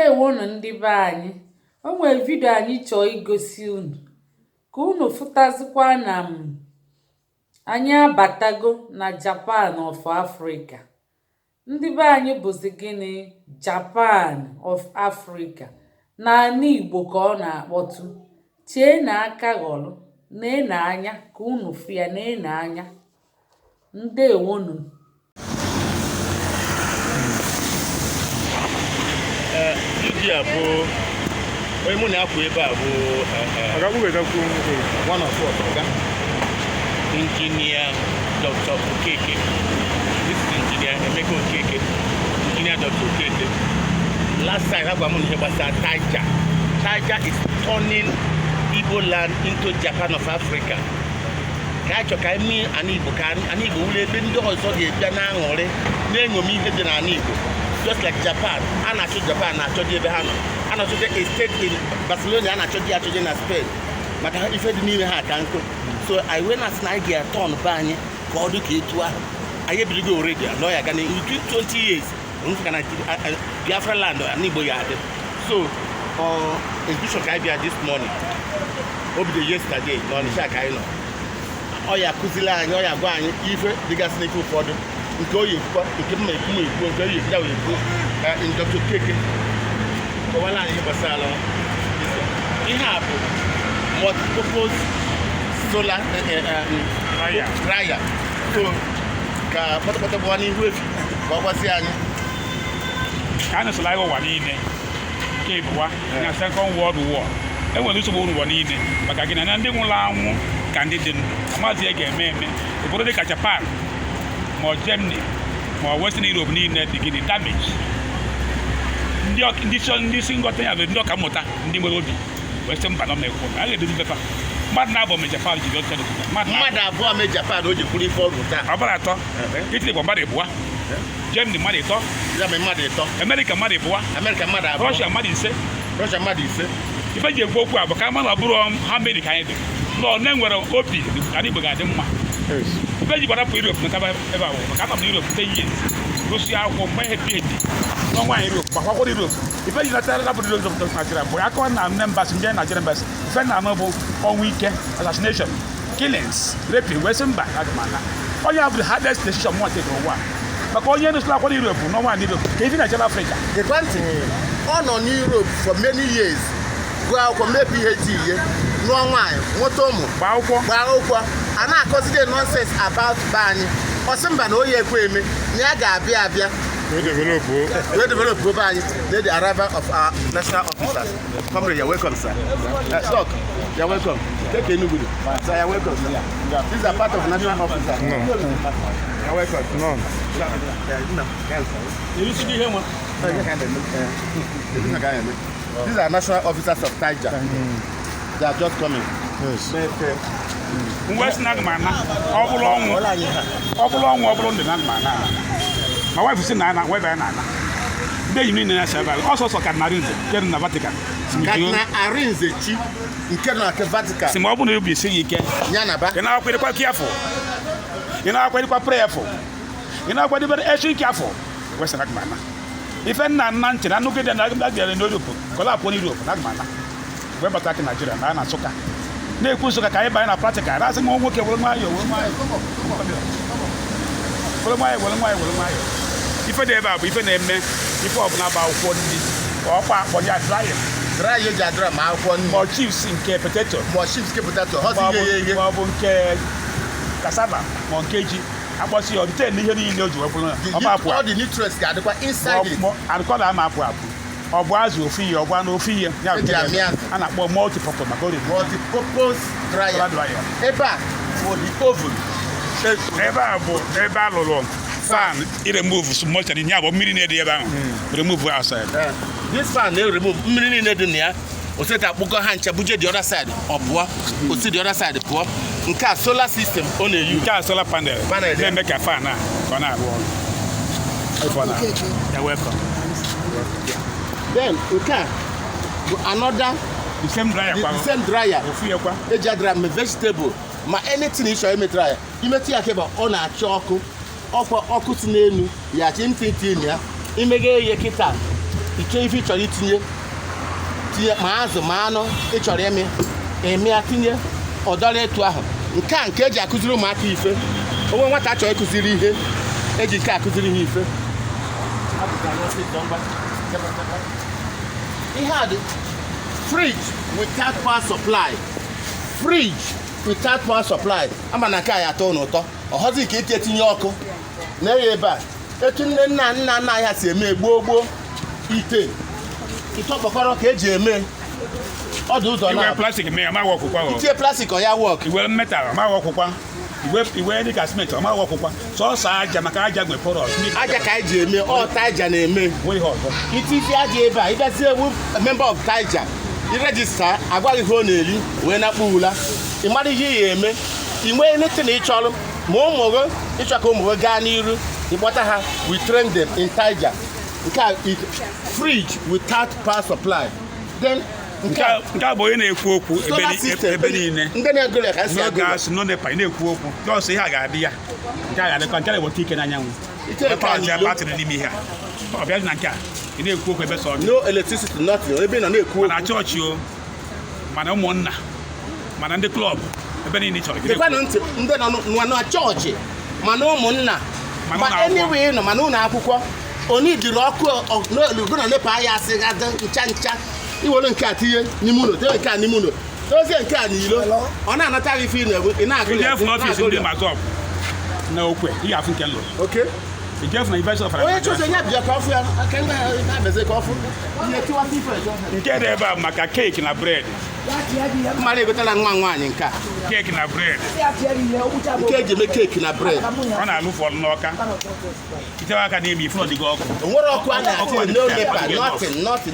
Ewonu ndị be anyị, o nwere vidio anyị chọọ igosi unu ka unu fụtazikwa na anyị abatago na Japan of Africa. Ndị be anyị bụzi gịnị? Japan of Africa. N'ala Igbo ka ọ na-akpọtụ. Chee na aka ghọrọ, nee na anya ka unu fụ ya, nee na anya. Ndewonu. Ndị a bụ onye mụ na-akwụ ebe a bụ one of us, Engineer Dr. Okeke. This is Engineer Emeka Okeke. Engineer Dr. Okeke. Last time I was here was Taija. Taija is turning Igbo land into Japan of Africa. Ka achọ ka eme ani Igbo wule ebe ndị ọzọ ga-ebịa na-aṅụrị na-eṅomi ihe dị n'ala Igbo. Just like Japan, I na Japan na achọghị ebe ha nọ. A na-achọghị a state in Barcelona, a na-achọghị na Spain. Maka ife dị n'ime ha ka nkụ. So I went as na anyị ga-atọn be anyị ka ọ dị ka etu ahụ. Anyị ebidogo already, lawyer gana in 20 years. Onye ka na Biafra land na Igbo ya adị. So exhibition ka anyị bịa this morning. O bido yesterday na Ọnịsha ka anyị nọ. Ọ ya akụzili anyị, ọ ya gwa anyị ife dịgasị n'ife ụfọdụ. Nke oyi ekwu, nke mma ekwu nke oyi ekwu dawo ekwu in Dr. Okeke kọwala anyị gbasara ihe a bụ multi-purpose solar dryer. So ka kpọtakpọta gbawa n'ihu efi ka ọ gwasị anyị ka a na-esola anyị ụwa niile nke ịbụwa na Second World War. Enwere nsogbu ụwa niile maka gị na ndị nwụrụ anwụ ka ndị dị amazi ga-eme obodo dị ka Japan ma Germany ma Western Europe niile dị gịnị damage. Ndị isi nghọta ya bụ ndị ọka mmụta ndị nwere obi wee mba nọ mekwu a ga-edozi pepa mmadụ na-abụọ me Japan ji ọcha mmadụ abụọ me Japan o ji kwuru ife ọrụ taa. Ọ bara atọ Italy bụ mmadụ abụọ, Germany mmadụ ịtọ, America mmadụ abụọ, Russia mmadụ ise. Ife ji ekwu okwu a bụ ka mmadụ ọ bụrụ ha meri ka anyị dị nọ na-enwere obi ala Igbo ga-adị mma. Ife ji gbara pụ Europe n'akaba ebe ahụ maka anọ m Europe 10 years gosi akwụkwọ mgbe ihe PhD n'ọnwa Europe ma kwakwado Europe. Ife ji natara rapụrụ Europe of Nigeria bụ akọwa na nne mbasị ndị Nigeria mbasị ife na-anụ bụ ọnwụ ike, assassination, killings, raping, wee sị mba agụmana. Onye a bụ the hardest decision mwa take n'ụwa maka onye nụsịla akwado Europe n'ọnwa Europe ka ife na-echebe Africa. Ọ nọ n'Europe for many years gụọ akwụkwọ mee PhD ihe nụọ nwaanyị nweta ụmụ gbaa akwụkwọ a na-akọzide nonsense about be anyị. Ọ sị mba na oyi ekwe eme na ya ga-abịa we develop be anyị. The arrival of our national officers. Comrade, you're welcome, sir. Doc, you're welcome. Take a new video. Sir, you're welcome, sir. These are part of national officers. No. You're welcome. No. These are national officers of Taija. They are just coming. Yes. West Nagmana, ọ bụrụ ọnwụ ndị Nagmana. My wife is in Nana, where by Nana. They mean in Asabal, also Cardinarinze, getting the Vatican. Arinze, chief, in Kerna Vatican. Simon will be saying, Yanaba, you're now quite careful. You're now quite prayerful. You're now quite actually careful. West Nagmana. If I'm not Nantin, I look at the Nagmana in Europe, collapse on Europe, Nagmana. We're attacking Nigeria, and Soka. They push a Kaiba and a practical. That's a more work. If I never, if I name me, if I'm about 40 or for your dry your drama, more chiefs in Cape Potato, more chiefs potato, cassava, more kg. I was your 10 million in your all the nutrients got inside it. And call them up. Or was your fee or one of fee, and I bought multiple dryer. Eba for the oven. Ever long. Fan, it removes so much in your millionaire remove outside. This fan they remove millionaire in here. Or set up Boko Hancha budget the other side or poor, or see the other side poor. In car solar system only you car solar panel. Then make a fan now. You're welcome. Then okay. Another the same dryer. Eja dryer vegetable. Ma anything you show me dryer. You may take about on a choco. Ọkụ si n'elu ya chi ntị ya imege ihe kịta iche ife ịchọrọ itinye ma azụ ma anụ ịchọrọ eme ya tinye ọdọrọ etu ahụ nke a nke eji akụziri ụmụaka ife onwe nwata achọrọ ịkụziri ihe eji nke akụziri ihe ife ihe a dị fridge without power supply ama na nke a ya atọ n'ụtọ ọhọzi nke iti etinye ọkụ na-eghe ebe a etu nne nna anyị ha si eme gboo ite ọkpọkọrọ ka eji eme ọdụ ụzọ na iwe plastic mee ama wọkụkwa itie plastic ọ ya wọk iwe metal ama wọkụkwa iwe dịka cement ama wọkụkwa sọọsọ aja maka aja nwe poros aja ka anyị ji eme ọ Tiger na-eme itizi aja ebe a ịgazie ewu member of Tiger irejista agwaghị ihe ọ na-eri wee na-akpụ ula ị mara ihe ya eme ị nwee nete na ịchọrọ ma ụmụ gị ịchọ ka ụmụ gị gaa n'iru ịkpọta ha we train them in Tiger nke a fridge without power supply then nke a bụ onye na-ekwu okwu ebe niile ndị na-egole ka si agụ gas no nepa na-ekwu okwu jọs ihe a ga-adị ya nke a ga-adịkwa nke na-eweta ike n'anyanwụ batịrị n'ime ihe a ọ bịazi na nke a ị na-ekwu okwu ebe sọ no electricity nothing ebe nọ na-ekwu mana chọọchị o mana ụmụnna mana ndị klọb ebe niile chọrọ dịkwanụ ntị ndị nọ na chọọchị mana ụmụnna ma anyway nọ mana ụlọ akwụkwọ onye jiri ọkụ n'olugo na nepa ya asị gadị ncha iwere nke a tinye n'ime ụlọ tinye nke a n'ime ụlọ dozie nke a n'ilo ọ na-anata gị ife ị na-agụ ya n'ọfịs ndị mazọp na okwe ị ga-afụ nke nlọ onye chọọchị nye bịa ka ọfụ ya aka ndị na-abeze ka ọfụ ihe tiwata ife nke dị ebe a maka keeki na bred mmadụ egotala nwa nwaanyị nke a keeki na bred nke eji eme keeki na bred ọ na-alụ ụfọdụ n'ọka itewe aka n'ime ife ọdịgo ọkụ o nwere ọkụ a na-ati no nepa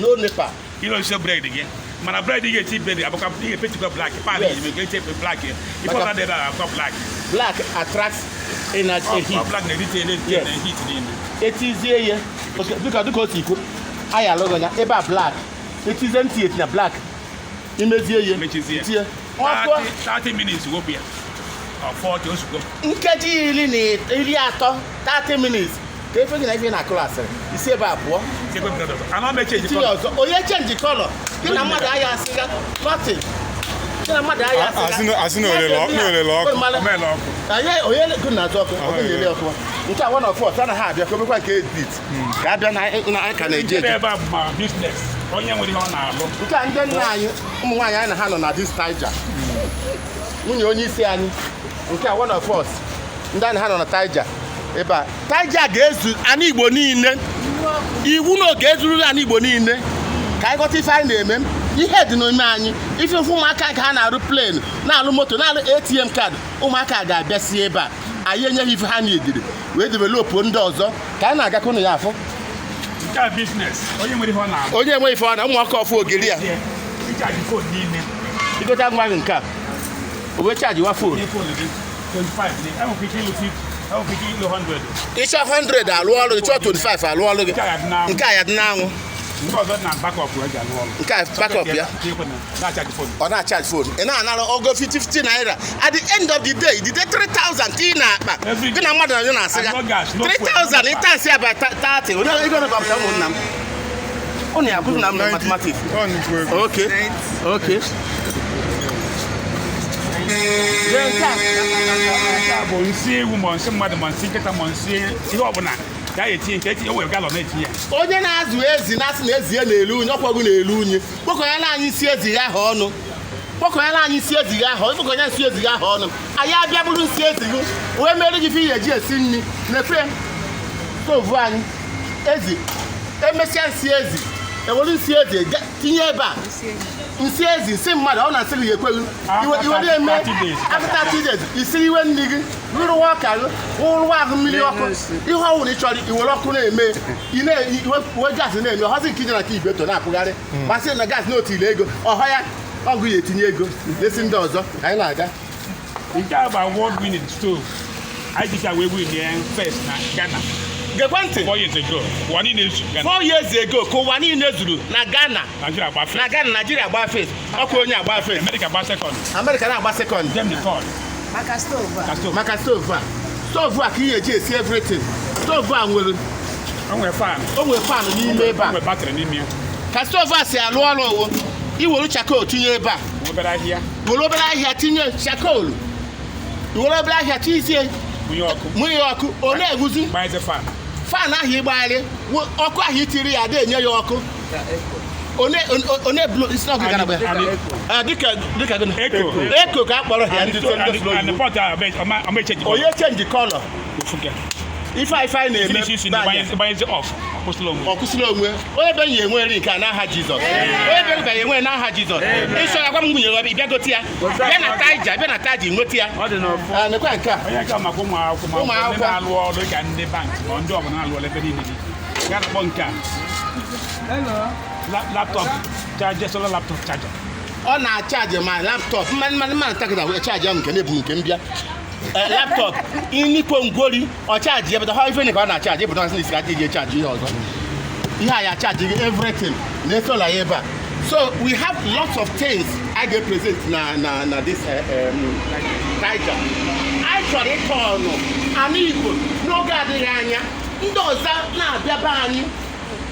no nepa ile osise bred gị mana bred ị ga-eti bred abụka ị ga-epetikwa blak pan ga-eche blak ife ọta dị ebe a akwa black attracts energy black na-erite heat niile etizie ya dịka otu iko anyị alụghị ya ebe a black etizie ntị eti na black imezie ya mechizie 30 minutes wopụ ya 40 ozugbo nkeji 13 30 minutes ka efe gị na ife na klasịrị isi ebe a pụọ tinye ọzọ onye chenji kọlọ gị na mmadụ agha asịga nothing gị na mmadụ agha asị na olele ọkụ onye gụ na-azụ ọkụ ọ gụghị ele ọkụ nke a one of us anaghị abịa ka omekwa nke edit ka abịa na aka na-eje ebe a bụ business onye nwere ihe ọ na-alụ nke a ndị nna anyị ụmụ nwaanyị anyị na ha nọ na dis Tiger nwunye onye isi anyị nke a one of us ndị anyị ha nọ na Tiger ebe a Tiger ga-ezu ana Igbo niile iwu na oge ezururu ana Igbo niile ka anyị ghọta ife anyị na-eme ihe dị n'ime anyị ife ụmụaka ka ha na-arụ plane na-alụ moto na-alụ ATM kaadị ụmụaka ga-abịa si ebe a anyị enyeghị ife ha na-ediri wee developụ ndị ọzọ ka anyị na-agakọ ụnụ ya afọ nke a business onye nwere ihe ọ na-alụ onye enwe ife ọ na ụmụaka ọfụ ogiri ya ịgota nwa gị nke a o wee chaji wa fon ịchọ 100 alụ ọrụ ịchọ 25 alụ ọrụ gị nke a ya dị n'anwụ nke a backup ya ọ na-achaji fon ị na-anara ogo 50 naira at the end of the day 3000 ka ị na-akpa gị na mmadụ na na-asị ga 3000 ịtasị aba 30 onye ego na kọmputa ụmụnna m ụnụ ya akụzi na m na mathematics okay bụ nsị ewu ma nsị mmadụ ma nsị nkịta ma nsị ihe ọbụla ka a etinye nke etinye nwere galọn etinye ya onye na-azụ ezi na-asị na ezi ya na-elu unyi ọkwago na-elu unyi kpokọnyela anyị isi ezi ya ahụ ọnụ kpokọnyela anyị isi ezi ya ahụ kpokọnya isi ezi ya ahụ ọnụ anyị abịa bụrụ isi ezi gị wee mere gị ihe eji esi nri na-efe stovu anyị ezi emesịa nsị ezi ewere nsị ezi tinye ebe a nsị ezi nsị mmadụ ọ na-asị gị ekweghị iwere eme after 30 days isiri iwe nri gị rụrụwa ọka gị rụrụwa ahụ mmiri ọkụ ihe ọwụrụ ịchọrọ iwere ọkụ na-eme iwe gaasị na-eme ọhọzi nke ije na ka ibeto na-apụgharị masị na gaasị na otu ile ego ọhọ ya ọgụ ya etinye ego lesi ndị ọzọ anyị na-aga nke a bụ award winning stove anyị dịka wee win ya first na Ghana gekwa ntị 4 years ago ụwa niile zuru Ghana 4 years ago ka ụwa niile zuru na Ghana na Ghana Nigeria agba first ọkụ onye agba first America na-agba second maka stovu a ka ihe eji esi everything stovu a nwere onwe fan n'ime ebe a onwe batrị n'ime ya ka stove a si alụ ọrụ owo iwere chakol tinye ebe a obere ahịa were obere ahịa tinye chakol were obere ahịa tinyezie munye ọkụ ọ na-eguzi gbazie fan ahụ ịgbagharị ọkụ ahụ itiri ya ada enye ya ọkụ one blo isi ọkụ gara dịka gịnị eko ka a kpọrọ ya ndị onye chenji kọlọ ife anyị na-eme ọkwụsịla onwe onye be nye enweri nke a n'aha Jizọs onye be banye enwe n'aha Jizọs ịchọ ya gwa m nwunye gị bịa gote ya bịa na taija nweta ya nekwa nke a onye ka maka ụmụ akwụkwọ na-alụ ọrụ ka ndị bank ma ndị ọbụla na-alụ ọrụ ebe niile ga na-akpọ nke a laptop charger solar laptop charger ọ na-achaji ma laptop mmanụ takịta wee chaji ahụ nke na-ebu nke mbịa laptop inikpo ngwori ọ chaji ebe ha ife ka ọ na-achaji ebe na isi aka iji chaji ihe ọzọ ihe a ya chaji everything na-esola ya ebe a so we have lots of things I get present na this Taija anyị chọrọ ịkọ ọnụ ana Igbo n'oge adịghị anya ndị ọzọ na-abịa be anyị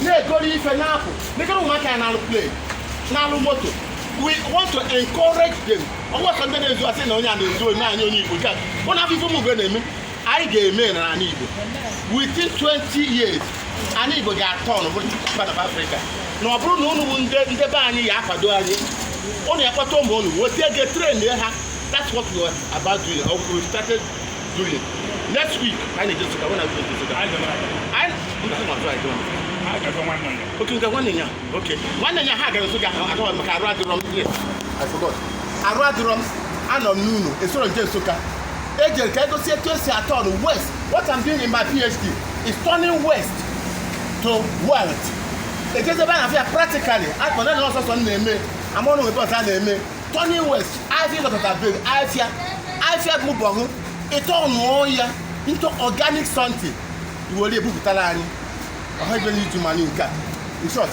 na-egoro ife na-apụ dịka ụmụaka ya na-alụ play na-alụ moto we want to encourage them ọgbọsọ ndị na-ezu asị na onye a na-ezu onye anyị onye Igbo ụnụ afọ ife ụmụgwe na-eme anyị ga-eme na ana Igbo within 20 years ana Igbo ga-atọ ọnụ bụrụ part of Africa na ọ bụrụ na ụnụ bụ ndị be anyị ya akwado anyị ụnụ ya kpata ụmụ ụnụ weta ego train ha that's what we are about doing or we started doing next week I need to go when I go to the okay nke nwanne ya okay nwanne ya ha gara soga atọ maka arụ adịrọ m I forgot arụ adịrọ m anọ m n'ụlọ esoro nje Nsụka ejere ka egosi etu esi atọ on west what I'm doing in my PhD is turning west to wealth ejeze ba na afia practically akpọna na ọsọsọ na-eme amọnụ nwebe ọsọ na-eme turning west afia dọkọta big afia gbụbọhụ ịtọ ọnụọ ya into organic something iwere ebupụtara anyị ọha ibe n'iju mmanụ nke a in short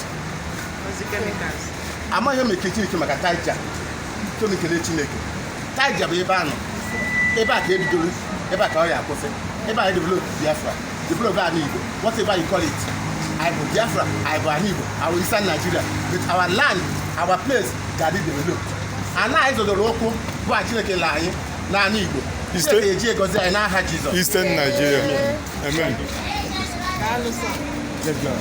amaghị m eke Chineke maka Taija tonu kele Chineke Taija bụ ebe a nọ ebe a ka ebidoro ebe a ka ọ ya akwụsị ebe a develop Biafra develop ana Igbo whatever you call it I bụ Biafra I bụ ana Igbo our Eastern Nigeria with our land our place ga-adị developed ana anyị zọdoro ụkwụ bụ a Chineke la anyị na ana Igbo Chineke eji egozi anyị n'aha Jizọs Eastern Nigeria. Amen. Let's go.